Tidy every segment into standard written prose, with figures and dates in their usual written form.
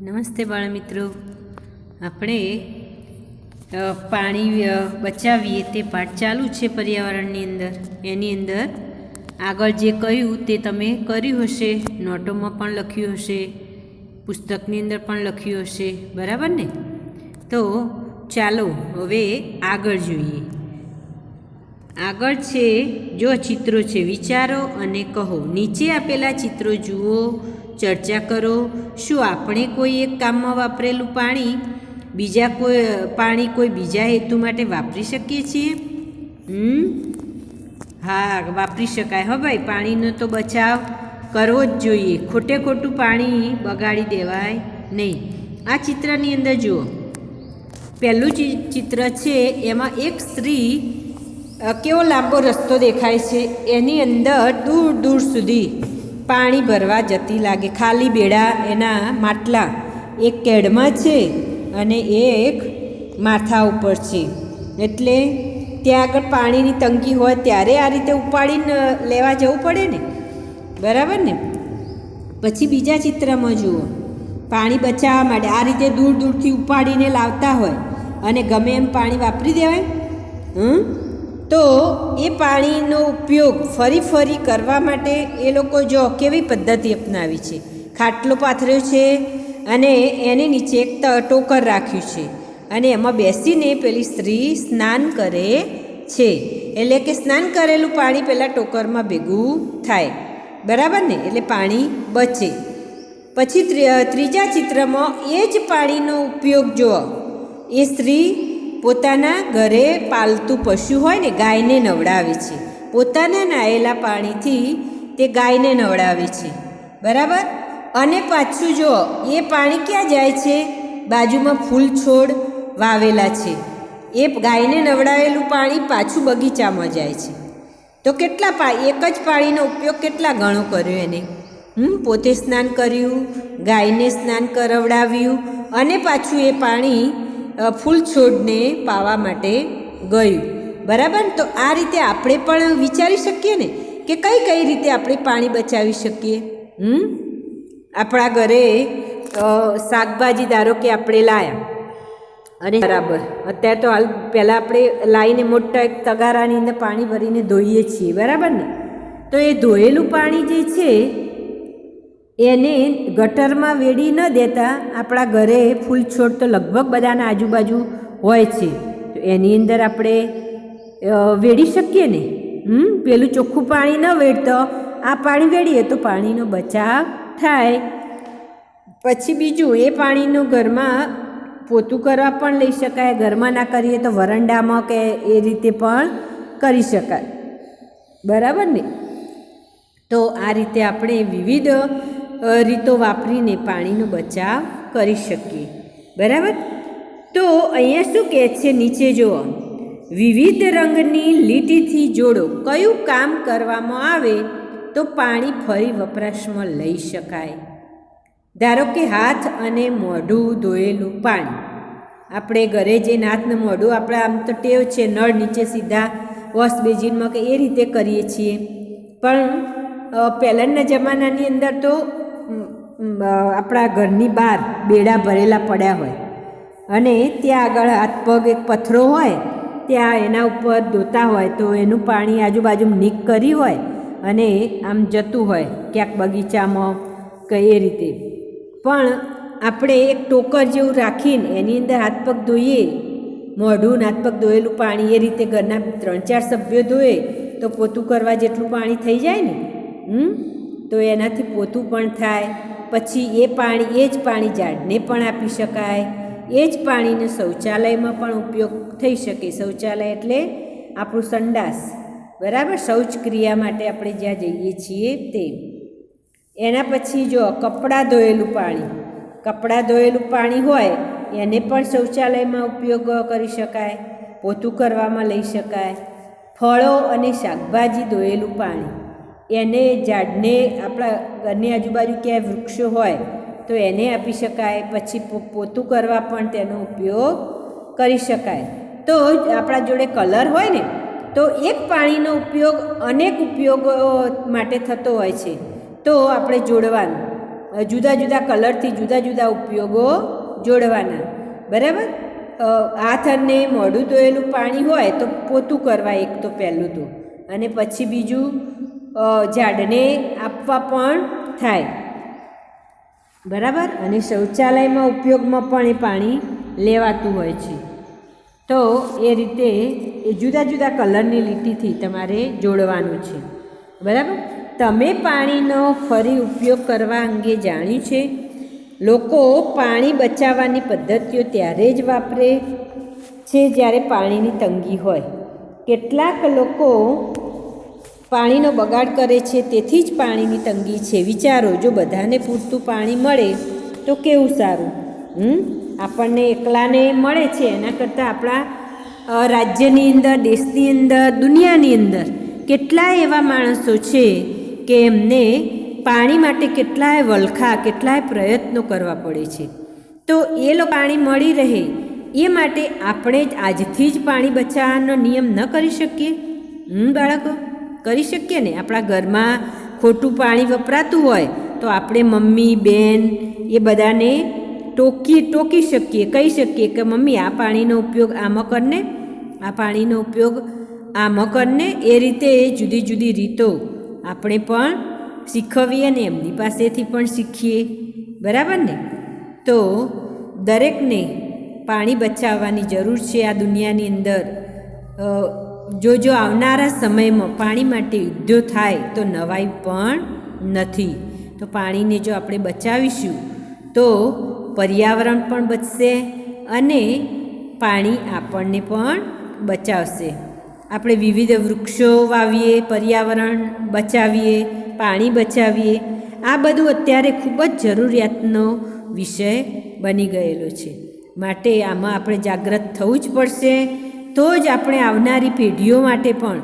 નમસ્તે બાળમિત્રો, આપણે પાણી બચાવીએ તે પાઠ ચાલુ છે પર્યાવરણની અંદર. એની અંદર આગળ જે કહ્યું તે તમે કર્યું હશે, નોટોમાં પણ લખ્યું હશે, પુસ્તકની અંદર પણ લખ્યું હશે, બરાબર ને? તો ચાલો હવે આગળ જોઈએ. આગળ છે જો ચિત્રો છે, વિચારો અને કહો. નીચે આપેલા ચિત્રો જુઓ, ચર્ચા કરો. શું આપણે કોઈ એક કામમાં વાપરેલું પાણી કોઈ બીજા હેતુ માટે વાપરી શકીએ છીએ? હા, વાપરી શકાય. હો ભાઈ, પાણીનો તો બચાવ કરવો જ જોઈએ. ખોટે ખોટું પાણી બગાડી દેવાય નહીં. આ ચિત્રની અંદર જુઓ, પહેલું ચિત્ર છે એમાં એક સ્ત્રી કેવો લાંબો રસ્તો દેખાય છે. એની અંદર દૂર દૂર સુધી પાણી ભરવા જતી લાગે. ખાલી બેડા, એના માટલા એક કેડમાં છે અને એક માથા ઉપર છે. એટલે ત્યાં આગળ પાણીની તંગી હોય ત્યારે આ રીતે ઉપાડીને લેવા જવું પડે ને, બરાબર ને? પછી બીજા ચિત્રમાં જુઓ, પાણી બચાવવા માટે આ રીતે દૂર દૂરથી ઉપાડીને લાવતા હોય અને ગમે એમ પાણી વાપરી દેવાય. તો એ પાણીનો ઉપયોગ ફરી ફરી કરવા માટે એ લોકો જો કેવી પદ્ધતિ અપનાવી છે. ખાટલો પાથર્યો છે અને એની નીચે એક ટોકર રાખ્યું છે અને એમાં બેસીને પેલી સ્ત્રી સ્નાન કરે છે. એટલે કે સ્નાન કરેલું પાણી પેલા ટોકરમાં ભેગું થાય, બરાબર ને? એટલે પાણી બચે. પછી ત્રીજા ચિત્રમાં એ જ પાણીનો ઉપયોગ જુઓ. એ સ્ત્રી પોતાના ઘરે પાલતું પશુ હોય ને, ગાયને નવડાવે છે. પોતાના નાયેલા પાણીથી તે ગાયને નવડાવે છે, બરાબર? અને પાછું જો એ પાણી ક્યાં જાય છે? બાજુમાં ફૂલ છોડ વાવેલા છે. એ ગાયને નવડાવેલું પાણી પાછું બગીચામાં જાય છે. તો કેટલા એક જ પાણીનો ઉપયોગ કેટલા ગણો કર્યો એને. પોતે સ્નાન કર્યું, ગાયને સ્નાન કરાવડાવ્યું અને પાછું એ પાણી ફૂલ છોડને પાવા માટે ગયું, બરાબર? તો આ રીતે આપણે પણ વિચારી શકીએ ને કે કઈ કઈ રીતે આપણે પાણી બચાવી શકીએ. આપણા ઘરે શાકભાજી ધારો કે આપણે લાયા અને બરાબર અત્યારે તો હાલ પહેલાં આપણે લાવીને મોટા એક તગારાની અંદર પાણી ભરીને ધોઈએ છીએ, બરાબર ને? તો એ ધોયેલું પાણી જે છે એને ગટરમાં વેડી ન દેતા આપણા ઘરે ફૂલ છોડ તો લગભગ બધાના આજુબાજુ હોય છે, તો એની અંદર આપણે વેડી શકીએ ને. પેલું ચોખ્ખું પાણી ન વેડતો આ પાણી વેડીએ તો પાણીનો બચાવ થાય. પછી બીજું, એ પાણીનું ઘરમાં પોતું કરવા પણ લઈ શકાય. ઘરમાં ના કરીએ તો વરંડામાં કે એ રીતે પણ કરી શકાય, બરાબર ને? તો આ રીતે આપણે વિવિધ રીતો વાપરીને પાણીનો બચાવ કરી શકીએ, બરાબર? તો અહીંયા શું કહે છે નીચે જુઓ, વિવિધ રંગની લીટીથી જોડો. કયું કામ કરવામાં આવે તો પાણી ફરી વપરાશમાં લઈ શકાય? ધારો કે હાથ અને મોઢું ધોયેલું પાણી. આપણે ઘરે જે હાથને મોઢું, આપણે આમ તો ટેવ છે નળ નીચે સીધા વોશ બેઝિનમાં કે એ રીતે કરીએ છીએ, પણ પહેલાંના જમાનાની અંદર તો આપણા ઘરની બહાર બેડા ભરેલા પડ્યા હોય અને ત્યાં આગળ હાથ પગ એક પથ્થરો હોય ત્યાં એના ઉપર ધોતા હોય, તો એનું પાણી આજુબાજુ નીક કરી હોય અને આમ જતું હોય ક્યાંક બગીચામાં કે એ રીતે. પણ આપણે એક ટોકર જેવું રાખીને એની અંદર હાથ પગ ધોઈએ, મોઢું હાથ પગ ધોયેલું પાણી એ રીતે ઘરના 3-4 સભ્યો ધોએ તો પોતું કરવા જેટલું પાણી થઈ જાય ને. તો એનાથી પોતું પણ થાય. પછી એ જ પાણી ઝાડને પણ આપી શકાય. એ જ પાણીનો શૌચાલયમાં પણ ઉપયોગ થઈ શકે. શૌચાલય એટલે આપણું સંડાસ, બરાબર? શૌચ ક્રિયા માટે આપણે જ્યાં જઈએ છીએ તે. એના પછી જો કપડાં ધોયેલું પાણી હોય એને પણ શૌચાલયમાં ઉપયોગ કરી શકાય, પોતું કરવામાં લઈ શકાય. ફળો અને શાકભાજી ધોયેલું પાણી, એને ઝાડને આપણા ઘરની આજુબાજુ ક્યાંય વૃક્ષો હોય તો એને આપી શકાય. પછી પોતું કરવા પણ તેનો ઉપયોગ કરી શકાય. તો આપણા જોડે કલર હોય ને તો એક પાણીનો ઉપયોગ અનેક ઉપયોગો માટે થતો હોય છે, તો આપણે જોડવાનું. જુદા જુદા કલરથી જુદા જુદા ઉપયોગો જોડવાના. બરાબર. હાથ અને મોઢું ધોયેલું પાણી હોય તો પોતું કરવા એક તો પહેલું તો, અને પછી બીજું ઝાડને આપવા પણ થાય. બરાબર. અને શૌચાલયમાં ઉપયોગમાં પણ એ પાણી લેવાતું હોય છે. તો એ રીતે એ જુદા જુદા કલરની લીટીથી તમારે જોડવાનું છે. બરાબર. તમે પાણીનો ફરી ઉપયોગ કરવા અંગે જાણ્યું છે? લોકો પાણી બચાવવાની પદ્ધતિઓ ત્યારે જ વાપરે છે જ્યારે પાણીની તંગી હોય. કેટલાક લોકો પાણીનો બગાડ કરે છે, તેથી જ પાણીની તંગી છે. વિચારો, જો બધાને પૂરતું પાણી મળે તો કેવું સારું. આપણને એકલાને મળે છે એના કરતાં આપણા રાજ્યની અંદર, દેશની અંદર, દુનિયાની અંદર કેટલાય એવા માણસો છે કે એમને પાણી માટે કેટલાય વલખા, કેટલાય પ્રયત્નો કરવા પડે છે. તો એ પાણી મળી રહે એ માટે આપણે જ આજથી જ પાણી બચાવવાનો નિયમ ન કરી શકીએ? બાળકો, કરી શકીએ ને. આપણા ઘરમાં ખોટું પાણી વપરાતું હોય તો આપણે મમ્મી, બેન એ બધાને ટોકી શકીએ, કહી શકીએ કે મમ્મી આ પાણીનો ઉપયોગ આમાં કરને, આ પાણીનો ઉપયોગ આમાં કરને. એ રીતે જુદી જુદી રીતો આપણે પણ શીખવીએ ને એમની પાસેથી પણ શીખીએ. બરાબર ને. તો દરેકને પાણી બચાવવાની જરૂર છે આ દુનિયાની અંદર. જો આવનારા સમયમાં પાણી માટે યુદ્ધો થાય તો નવાઈ પણ નથી. તો પાણીને જો આપણે બચાવીશું તો પર્યાવરણ પણ બચશે અને પાણી આપણને પણ બચાવશે. આપણે વિવિધ વૃક્ષો વાવીએ, પર્યાવરણ બચાવીએ, પાણી બચાવીએ. આ બધું અત્યારે ખૂબ જ જરૂરિયાતનો વિષય બની ગયેલો છે. માટે આમાં આપણે જાગૃત થવું જ પડશે. તો જ આપણે આવનારી પેઢીઓ માટે પણ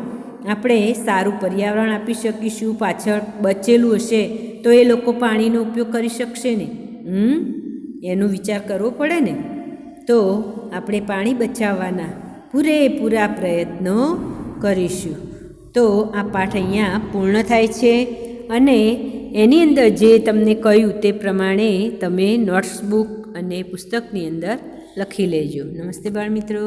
આપણે સારું પર્યાવરણ આપી શકીશું. પાછળ બચેલું હશે તો એ લોકો પાણીનો ઉપયોગ કરી શકશે ને. એનો વિચાર કરવો પડે ને. તો આપણે પાણી બચાવવાના પૂરેપૂરા પ્રયત્નો કરીશું. તો આ પાઠ અહીંયા પૂર્ણ થાય છે અને એની અંદર જે તમને કહ્યું તે પ્રમાણે તમે નોટ્સબુક અને પુસ્તકની અંદર લખી લેજો. નમસ્તે બાળ મિત્રો.